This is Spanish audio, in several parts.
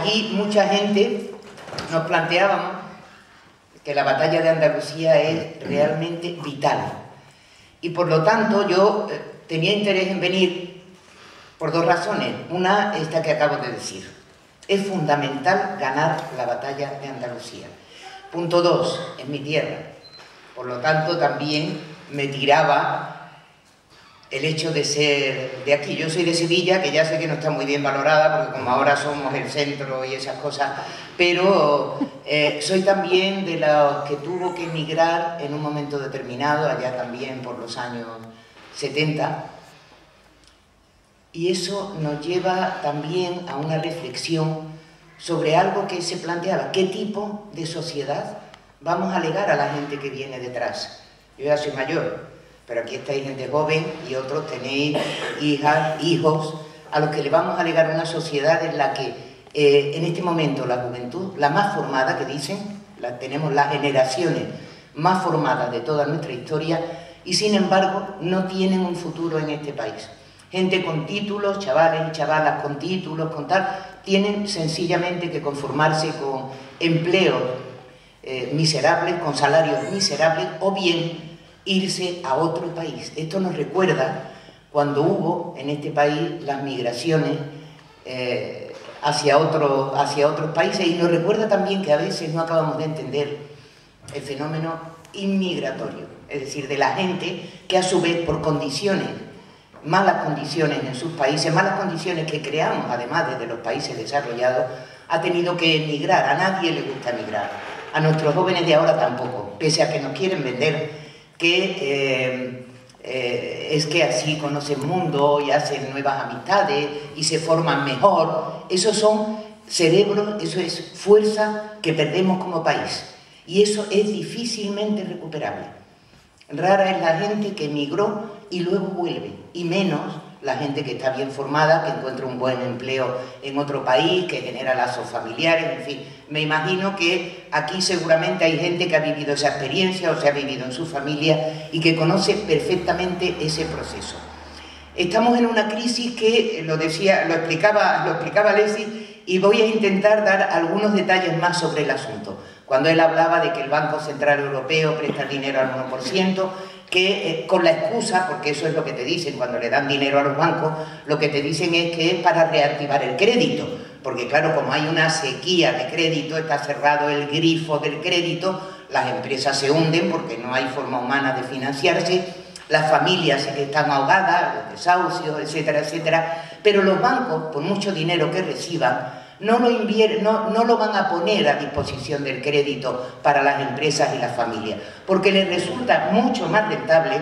allí mucha gente nos planteábamos que la batalla de Andalucía es realmente vital. Y por lo tanto yo tenía interés en venir por dos razones. Una, esta que acabo de decir. Es fundamental ganar la batalla de Andalucía. Punto dos, es mi tierra. Por lo tanto también me tiraba el hecho de ser de aquí. Yo soy de Sevilla, que ya sé que no está muy bien valorada, porque como ahora somos el centro y esas cosas, pero soy también de los que tuvo que emigrar en un momento determinado, allá también por los años 70, y eso nos lleva también a una reflexión sobre algo que se planteaba: ¿qué tipo de sociedad vamos a legar a la gente que viene detrás? Yo ya soy mayor, pero aquí estáis gente joven y otros tenéis hijas, hijos, a los que le vamos a legar una sociedad en la que en este momento la juventud, la más formada, que dicen, tenemos las generaciones más formadas de toda nuestra historia, y sin embargo no tienen un futuro en este país. Gente con títulos, chavales y chavalas con títulos, con tal, tienen sencillamente que conformarse con empleos miserables, con salarios miserables, o bien irse a otro país. Esto nos recuerda cuando hubo en este país las migraciones hacia otros países, y nos recuerda también que a veces no acabamos de entender el fenómeno inmigratorio, es decir, de la gente que a su vez por condiciones, malas condiciones en sus países, malas condiciones que creamos además desde los países desarrollados, ha tenido que emigrar. A nadie le gusta emigrar, a nuestros jóvenes de ahora tampoco, pese a que nos quieren vender que es que así conocen mundo y hacen nuevas amistades y se forman mejor. Esos son cerebros, eso es fuerza que perdemos como país, y eso es difícilmente recuperable. Rara es la gente que emigró y luego vuelve, y menos la gente que está bien formada, que encuentra un buen empleo en otro país, que genera lazos familiares, en fin. Me imagino que aquí seguramente hay gente que ha vivido esa experiencia o se ha vivido en su familia y que conoce perfectamente ese proceso. Estamos en una crisis que, lo explicaba Leslie, y voy a intentar dar algunos detalles más sobre el asunto. Cuando él hablaba de que el Banco Central Europeo presta dinero al 1%, que con la excusa, porque eso es lo que te dicen cuando le dan dinero a los bancos, lo que te dicen es que es para reactivar el crédito, porque claro, como hay una sequía de crédito, está cerrado el grifo del crédito, las empresas se hunden porque no hay forma humana de financiarse, las familias están ahogadas, los desahucios, etcétera, etcétera, pero los bancos, por mucho dinero que reciban, no lo van a poner a disposición del crédito para las empresas y las familias, porque les resulta mucho más rentable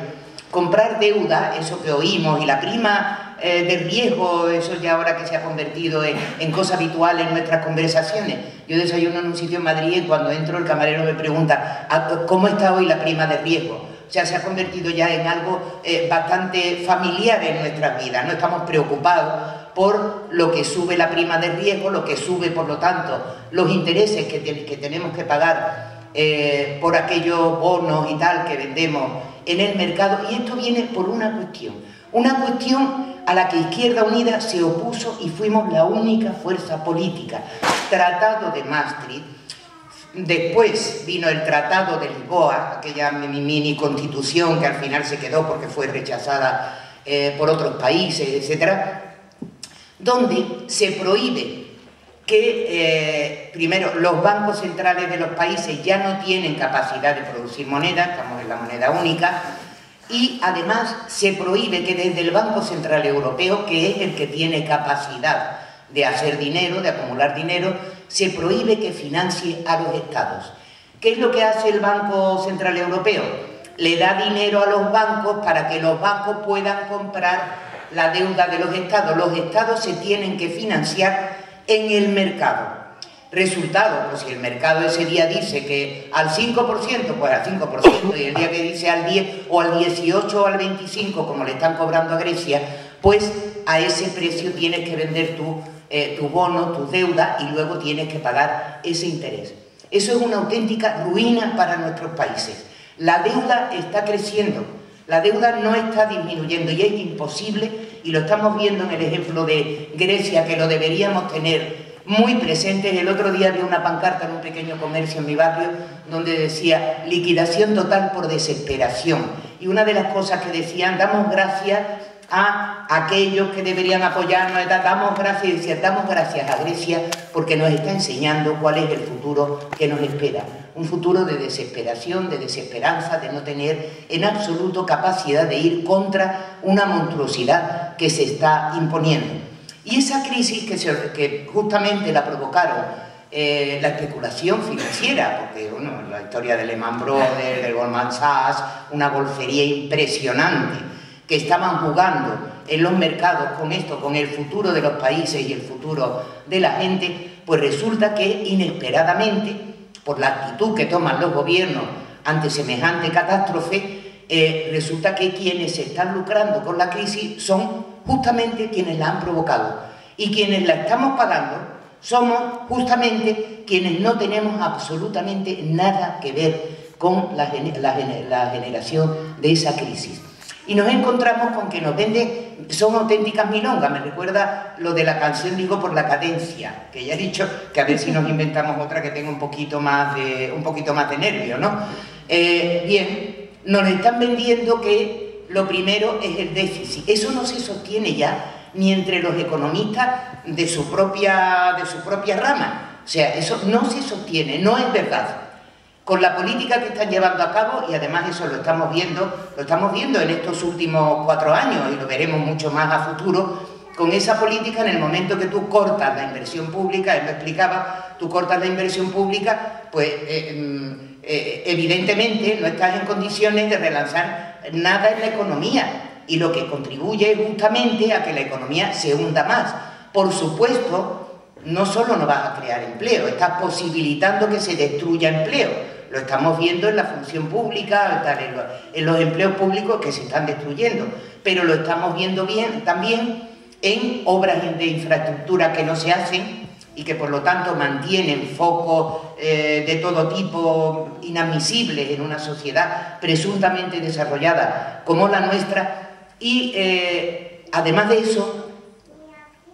comprar deuda, eso que oímos, y la prima de riesgo, eso ya ahora que se ha convertido en cosa habitual en nuestras conversaciones. Yo desayuno en un sitio en Madrid y cuando entro el camarero me pregunta ¿cómo está hoy la prima de riesgo? O sea, se ha convertido ya en algo bastante familiar en nuestras vidas. No estamos preocupados por lo que sube la prima de riesgo, lo que sube, por lo tanto, los intereses que tenemos que pagar por aquellos bonos y tal que vendemos en el mercado. Y esto viene por una cuestión a la que Izquierda Unida se opuso y fuimos la única fuerza política. Tratado de Maastricht, después vino el Tratado de Lisboa, aquella mini constitución que al final se quedó porque fue rechazada por otros países, etcétera, donde se prohíbe que, primero, los bancos centrales de los países ya no tienen capacidad de producir moneda, estamos en la moneda única, y además se prohíbe que desde el Banco Central Europeo, que es el que tiene capacidad de hacer dinero, de acumular dinero, se prohíbe que financie a los estados. ¿Qué es lo que hace el Banco Central Europeo? Le da dinero a los bancos para que los bancos puedan comprar la deuda de los estados. Los estados se tienen que financiar en el mercado. Resultado, pues si el mercado ese día dice que al 5%, pues al 5%, y el día que dice al 10 o al 18 o al 25, como le están cobrando a Grecia, pues a ese precio tienes que vender tu bono, tu deuda, y luego tienes que pagar ese interés. Eso es una auténtica ruina para nuestros países. La deuda está creciendo, la deuda no está disminuyendo, y es imposible, y lo estamos viendo en el ejemplo de Grecia, que lo deberíamos tener muy presentes. El otro día vi una pancarta en un pequeño comercio en mi barrio donde decía liquidación total por desesperación. Y una de las cosas que decían, damos gracias a aquellos que deberían apoyarnos, damos gracias a Grecia porque nos está enseñando cuál es el futuro que nos espera. Un futuro de desesperación, de desesperanza, de no tener en absoluto capacidad de ir contra una monstruosidad que se está imponiendo. Y esa crisis que justamente la provocaron la especulación financiera, porque bueno, la historia de Lehman Brothers, de Goldman Sachs, una golfería impresionante, que estaban jugando en los mercados con esto, con el futuro de los países y el futuro de la gente, pues resulta que inesperadamente, por la actitud que toman los gobiernos ante semejante catástrofe, resulta que quienes están lucrando con la crisis son justamente quienes la han provocado. Y quienes la estamos pagando somos justamente quienes no tenemos absolutamente nada que ver con la generación de esa crisis. Y nos encontramos con que nos venden, son auténticas milongas. Me recuerda lo de la canción, digo, por la cadencia, que ya he dicho que a ver si nos inventamos otra que tenga un poquito más de nervio, ¿no? Bien, nos están vendiendo que lo primero es el déficit. Eso no se sostiene ya ni entre los economistas de su propia rama. O sea, eso no se sostiene, no es verdad. Con la política que están llevando a cabo, y además eso lo estamos viendo en estos últimos 4 años y lo veremos mucho más a futuro, con esa política en el momento que tú cortas la inversión pública, él lo explicaba, tú cortas la inversión pública, pues evidentemente no estás en condiciones de relanzar nada en la economía y lo que contribuye justamente a que la economía se hunda más. Por supuesto, no solo no vas a crear empleo, estás posibilitando que se destruya empleo. Lo estamos viendo en la función pública, en los empleos públicos que se están destruyendo, pero lo estamos viendo bien también en obras de infraestructura que no se hacen y que por lo tanto mantienen focos de todo tipo inadmisibles en una sociedad presuntamente desarrollada como la nuestra. Y además de eso,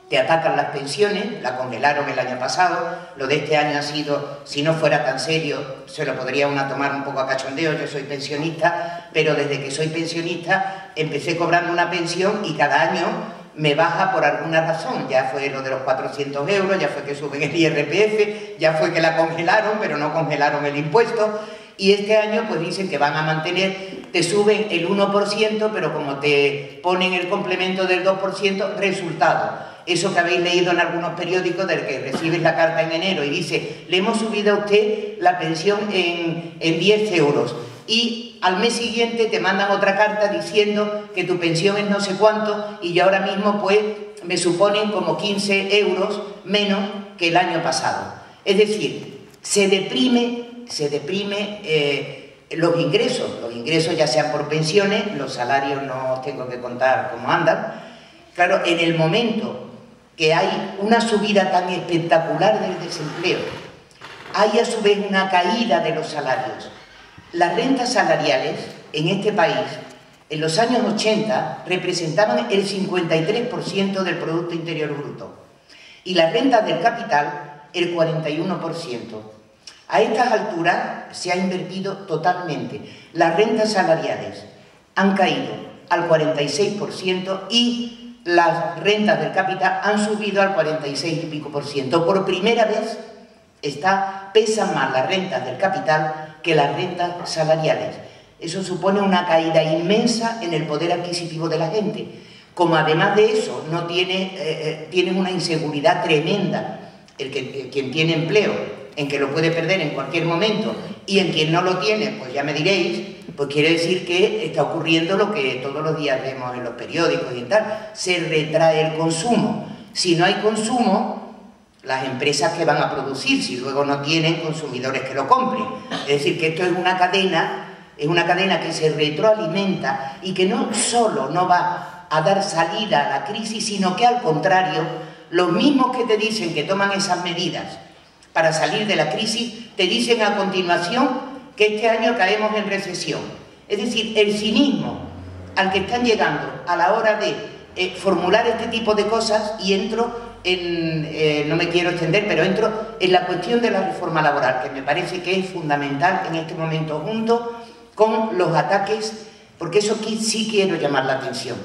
te atacan las pensiones, la congelaron el año pasado, lo de este año ha sido, si no fuera tan serio, se lo podría uno tomar un poco a cachondeo. Yo soy pensionista, pero desde que soy pensionista empecé cobrando una pensión y cada año me baja por alguna razón. Ya fue lo de los 400 euros, ya fue que suben el IRPF, ya fue que la congelaron, pero no congelaron el impuesto. Y este año pues dicen que van a mantener, te suben el 1%, pero como te ponen el complemento del 2%, resultado. Eso que habéis leído en algunos periódicos, del que recibes la carta en enero y dice, le hemos subido a usted la pensión en 10 euros. Y al mes siguiente te mandan otra carta diciendo que tu pensión es no sé cuánto y yo ahora mismo pues me suponen como 15 euros menos que el año pasado. Es decir, se deprime los ingresos ya sean por pensiones, los salarios no os tengo que contar cómo andan. Claro, en el momento que hay una subida tan espectacular del desempleo, hay a su vez una caída de los salarios. Las rentas salariales en este país, en los años 80, representaban el 53% del Producto Interior Bruto y las rentas del capital el 41%. A estas alturas se ha invertido totalmente. Las rentas salariales han caído al 46% y las rentas del capital han subido al 46 y pico por ciento. Por primera vez pesan más las rentas del capital que las rentas salariales. Eso supone una caída inmensa en el poder adquisitivo de la gente. Como además de eso no tienen una inseguridad tremenda, quien tiene empleo, en que lo puede perder en cualquier momento, y en quien no lo tiene, pues ya me diréis, pues quiere decir que está ocurriendo lo que todos los días vemos en los periódicos y tal, se retrae el consumo. Si no hay consumo, las empresas que van a producir, si luego no tienen consumidores que lo compren. Es decir, que esto es una cadena que se retroalimenta y que no solo no va a dar salida a la crisis, sino que al contrario, los mismos que te dicen que toman esas medidas para salir de la crisis, te dicen a continuación que este año caemos en recesión. Es decir, el cinismo al que están llegando a la hora de formular este tipo de cosas, y entro no me quiero extender, pero entro en la cuestión de la reforma laboral, que me parece que es fundamental en este momento, junto con los ataques, porque eso sí quiero llamar la atención.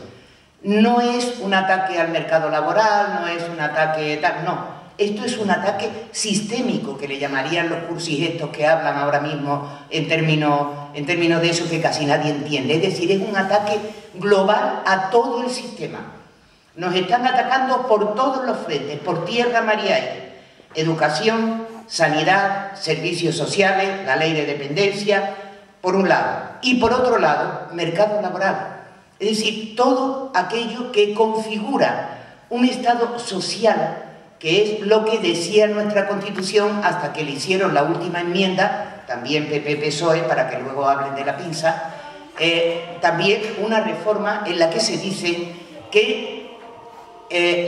No es un ataque al mercado laboral, no es un ataque tal, no. Esto es un ataque sistémico, que le llamarían los cursis estos que hablan ahora mismo en términos de eso que casi nadie entiende. Es decir, es un ataque global a todo el sistema. Nos están atacando por todos los frentes, por tierra, mar y aire. Educación, sanidad, servicios sociales, la ley de dependencia, por un lado. Y por otro lado, mercado laboral. Es decir, todo aquello que configura un Estado social, que es lo que decía nuestra Constitución hasta que le hicieron la última enmienda, también PP-PSOE, para que luego hablen de la pinza, también una reforma en la que se dice que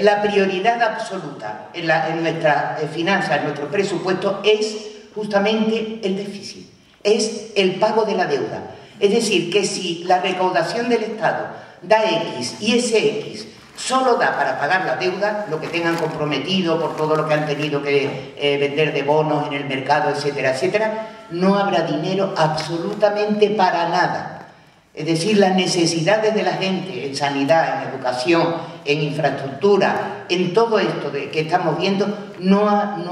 la prioridad absoluta en nuestras finanzas, en nuestro presupuesto, es justamente el déficit, es el pago de la deuda. Es decir, que si la recaudación del Estado da X y ese X solo da para pagar la deuda, lo que tengan comprometido por todo lo que han tenido que vender de bonos en el mercado, etcétera, etcétera, no habrá dinero absolutamente para nada. Es decir, las necesidades de la gente en sanidad, en educación, en infraestructura, en todo esto que estamos viendo, no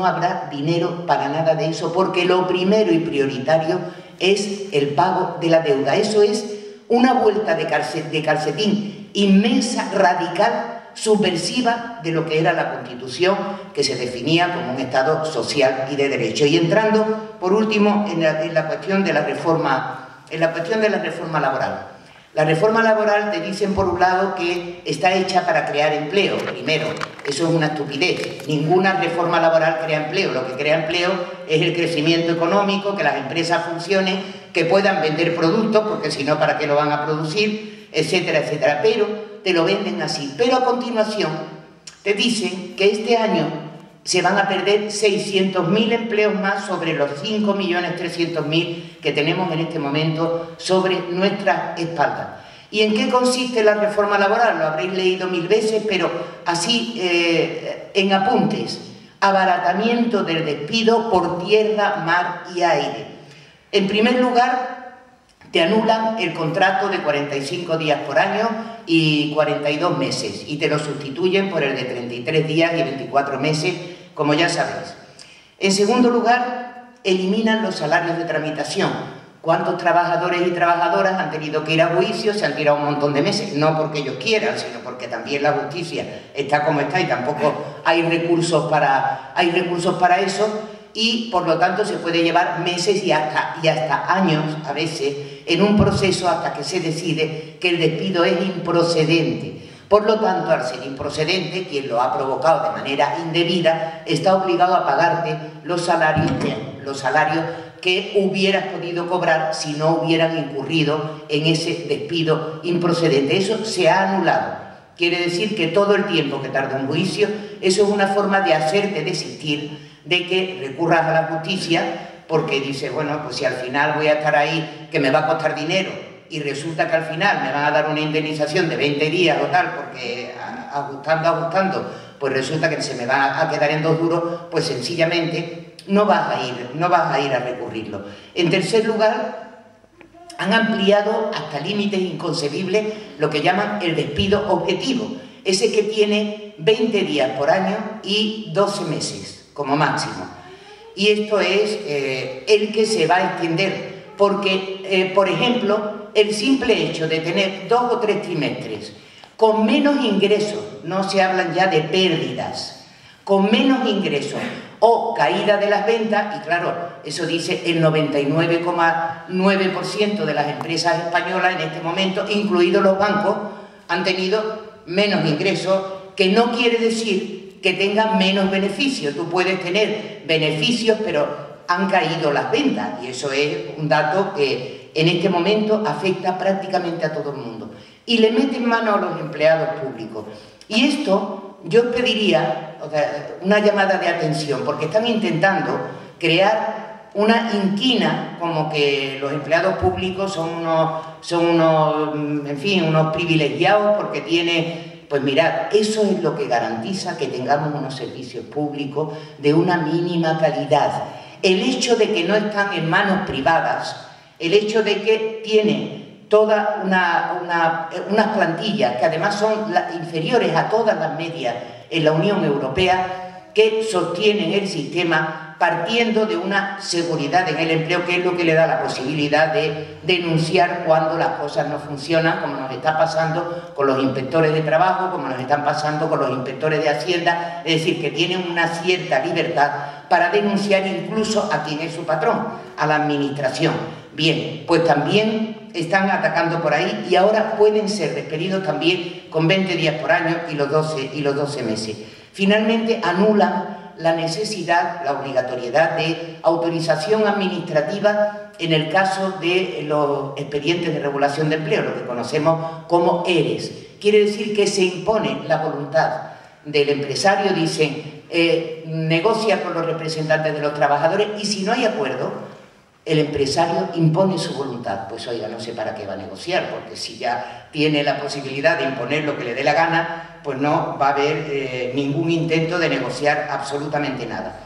habrá dinero para nada de eso, porque lo primero y prioritario es el pago de la deuda. Eso es una vuelta de calcetín inmensa, radical, subversiva de lo que era la Constitución, que se definía como un Estado social y de derecho. Y entrando, por último, en la cuestión de la reforma laboral. La reforma laboral te dicen, por un lado, que está hecha para crear empleo. Primero, eso es una estupidez. Ninguna reforma laboral crea empleo. Lo que crea empleo es el crecimiento económico, que las empresas funcionen, que puedan vender productos, porque si no, ¿para qué lo van a producir?, etcétera, etcétera. Pero te lo venden así. Pero a continuación te dicen que este año se van a perder 600.000 empleos más sobre los 5.300.000 que tenemos en este momento sobre nuestra espalda. ¿Y en qué consiste la reforma laboral? Lo habréis leído 1000 veces, pero así en apuntes. Abaratamiento del despido por tierra, mar y aire. En primer lugar, te anulan el contrato de 45 días por año y 42 meses y te lo sustituyen por el de 33 días y 24 meses, como ya sabéis. En segundo lugar, eliminan los salarios de tramitación. ¿Cuántos trabajadores y trabajadoras han tenido que ir a juicio? Se han tirado un montón de meses, no porque ellos quieran, sino porque también la justicia está como está y tampoco hay recursos para eso, y por lo tanto se puede llevar meses y hasta años, a veces, en un proceso hasta que se decide que el despido es improcedente. Por lo tanto, al ser improcedente, quien lo ha provocado de manera indebida está obligado a pagarte los salarios que hubieras podido cobrar si no hubieran incurrido en ese despido improcedente. Eso se ha anulado. Quiere decir que todo el tiempo que tarda un juicio, eso es una forma de hacerte desistir de que recurras a la justicia, porque dices, bueno, pues si al final voy a estar ahí, que me va a costar dinero, y resulta que al final me van a dar una indemnización de 20 días o tal, porque ajustando, pues resulta que se me va a quedar en 2 duros, pues sencillamente no vas a ir a recurrirlo. En tercer lugar, han ampliado hasta límites inconcebibles lo que llaman el despido objetivo, ese que tiene 20 días por año y 12 meses como máximo. Y esto es el que se va a extender, porque, por ejemplo, el simple hecho de tener 2 o 3 trimestres con menos ingresos, no se hablan ya de pérdidas, con menos ingresos o caída de las ventas, y claro, eso dice el 99,9% de las empresas españolas en este momento, incluidos los bancos, han tenido menos ingresos, que no quiere decir que tengan menos beneficios. Tú puedes tener beneficios, pero han caído las ventas, y eso es un dato que en este momento afecta prácticamente a todo el mundo. Y le meten mano a los empleados públicos. Y esto yo os pediría, o sea, una llamada de atención, porque están intentando crear una inquina, como que los empleados públicos son unos en fin, unos privilegiados porque tienen Pues mirad, eso es lo que garantiza que tengamos unos servicios públicos de una mínima calidad. El hecho de que no están en manos privadas, el hecho de que tienen todas unas plantillas que además son inferiores a todas las medias en la Unión Europea, que sostienen el sistema partiendo de una seguridad en el empleo, que es lo que le da la posibilidad de denunciar cuando las cosas no funcionan, como nos está pasando con los inspectores de trabajo, como nos están pasando con los inspectores de Hacienda, es decir, que tienen una cierta libertad para denunciar incluso a quien es su patrón, a la administración. Bien, pues también están atacando por ahí y ahora pueden ser despedidos también con 20 días por año y los 12 meses. Finalmente anulan la necesidad, la obligatoriedad de autorización administrativa en el caso de los expedientes de regulación de empleo, lo que conocemos como ERES. Quiere decir que se impone la voluntad del empresario, dicen, negocia con los representantes de los trabajadores y si no hay acuerdo, el empresario impone su voluntad. Pues oiga, no sé para qué va a negociar, porque si ya tiene la posibilidad de imponer lo que le dé la gana, pues no va a haber ningún intento de negociar absolutamente nada.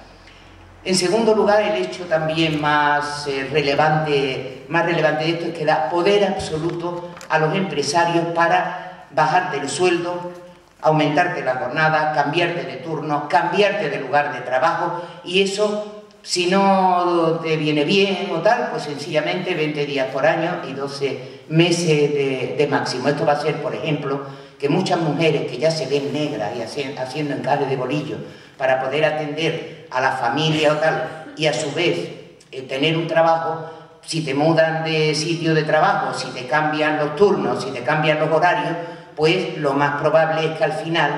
En segundo lugar, el hecho también más relevante de esto es que da poder absoluto a los empresarios para bajarte el sueldo, aumentarte la jornada, cambiarte de turno, cambiarte de lugar de trabajo, y eso, si no te viene bien o tal, pues sencillamente 20 días por año y 12 meses de máximo. Esto va a ser, por ejemplo, que muchas mujeres que ya se ven negras y haciendo encaje de bolillo para poder atender a la familia o tal, y a su vez tener un trabajo, si te mudan de sitio de trabajo, si te cambian los turnos, si te cambian los horarios, pues lo más probable es que al final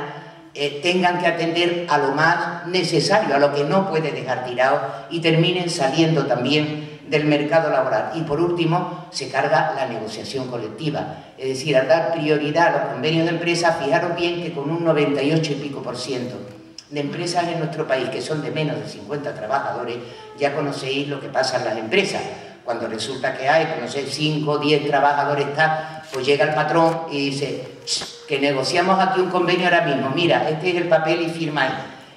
tengan que atender a lo más necesario, a lo que no puede dejar tirado, y terminen saliendo también del mercado laboral. Y por último, se carga la negociación colectiva, es decir, al dar prioridad a los convenios de empresa, fijaros bien que con un 98 y pico % de empresas en nuestro país que son de menos de 50 trabajadores, ya conocéis lo que pasa en las empresas. Cuando resulta que hay, no sé, 5 o 10 trabajadores, pues llega el patrón y dice que negociamos aquí un convenio ahora mismo, mira, este es el papel y firma ahí.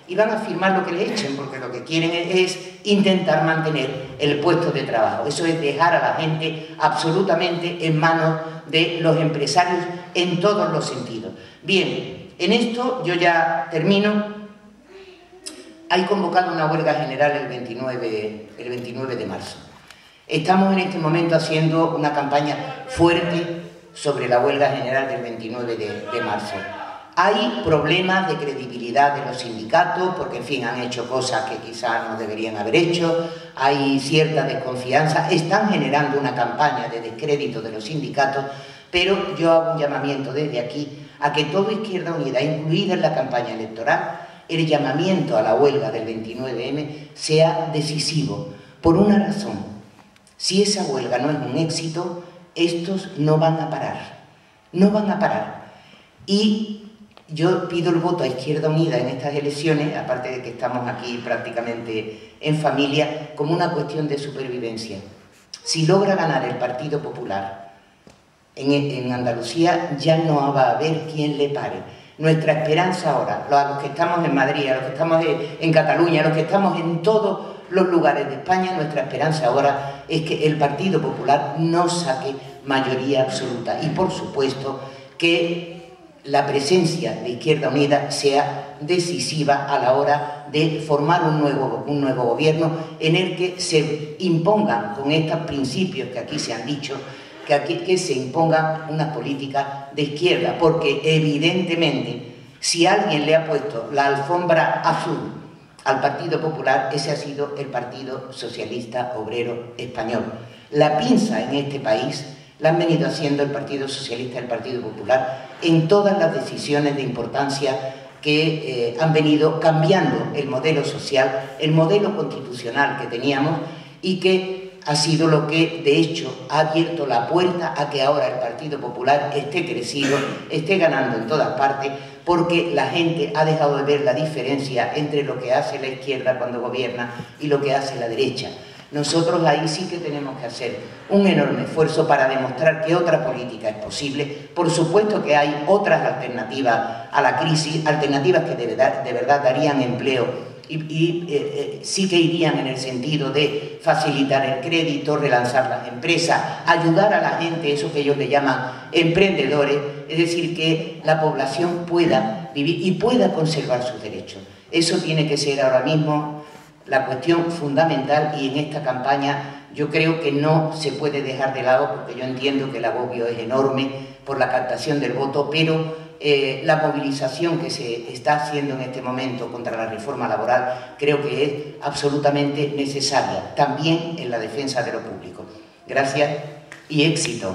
Y van a firmar lo que le echen, porque lo que quieren es intentar mantener el puesto de trabajo. Eso es dejar a la gente absolutamente en manos de los empresarios en todos los sentidos. Bien, en esto yo ya termino. Hay convocado una huelga general el 29 de marzo. Estamos en este momento haciendo una campaña fuerte sobre la huelga general del 29 de marzo. Hay problemas de credibilidad de los sindicatos, porque en fin, han hecho cosas que quizás no deberían haber hecho, hay cierta desconfianza, están generando una campaña de descrédito de los sindicatos, pero yo hago un llamamiento desde aquí a que toda Izquierda Unida, incluida en la campaña electoral, el llamamiento a la huelga del 29M sea decisivo, por una razón. Si esa huelga no es un éxito, estos no van a parar, no van a parar. Y yo pido el voto a Izquierda Unida en estas elecciones, aparte de que estamos aquí prácticamente en familia, como una cuestión de supervivencia. Si logra ganar el Partido Popular en Andalucía, ya no va a haber quien le pare. Nuestra esperanza ahora, a los que estamos en Madrid, a los que estamos en Cataluña, a los que estamos en todos los lugares de España, nuestra esperanza ahora es que el Partido Popular no saque mayoría absoluta y, por supuesto, que la presencia de Izquierda Unida sea decisiva a la hora de formar un nuevo gobierno en el que se impongan, con estos principios que aquí se han dicho, que se impongan unas políticas de izquierda, porque evidentemente si alguien le ha puesto la alfombra azul al Partido Popular, ese ha sido el Partido Socialista Obrero Español. La pinza en este país la han venido haciendo el Partido Socialista y el Partido Popular en todas las decisiones de importancia que han venido cambiando el modelo social, el modelo constitucional que teníamos, y que ha sido lo que, de hecho, ha abierto la puerta a que ahora el Partido Popular esté crecido, esté ganando en todas partes, porque la gente ha dejado de ver la diferencia entre lo que hace la izquierda cuando gobierna y lo que hace la derecha. Nosotros ahí sí que tenemos que hacer un enorme esfuerzo para demostrar que otra política es posible. Por supuesto que hay otras alternativas a la crisis, alternativas que de verdad darían empleo y sí que irían en el sentido de facilitar el crédito, relanzar las empresas, ayudar a la gente, eso que ellos le llaman emprendedores, es decir, que la población pueda vivir y pueda conservar sus derechos. Eso tiene que ser ahora mismo la cuestión fundamental, y en esta campaña yo creo que no se puede dejar de lado, porque yo entiendo que el agobio es enorme por la captación del voto, pero la movilización que se está haciendo en este momento contra la reforma laboral creo que es absolutamente necesaria, también en la defensa de lo público. Gracias y éxito.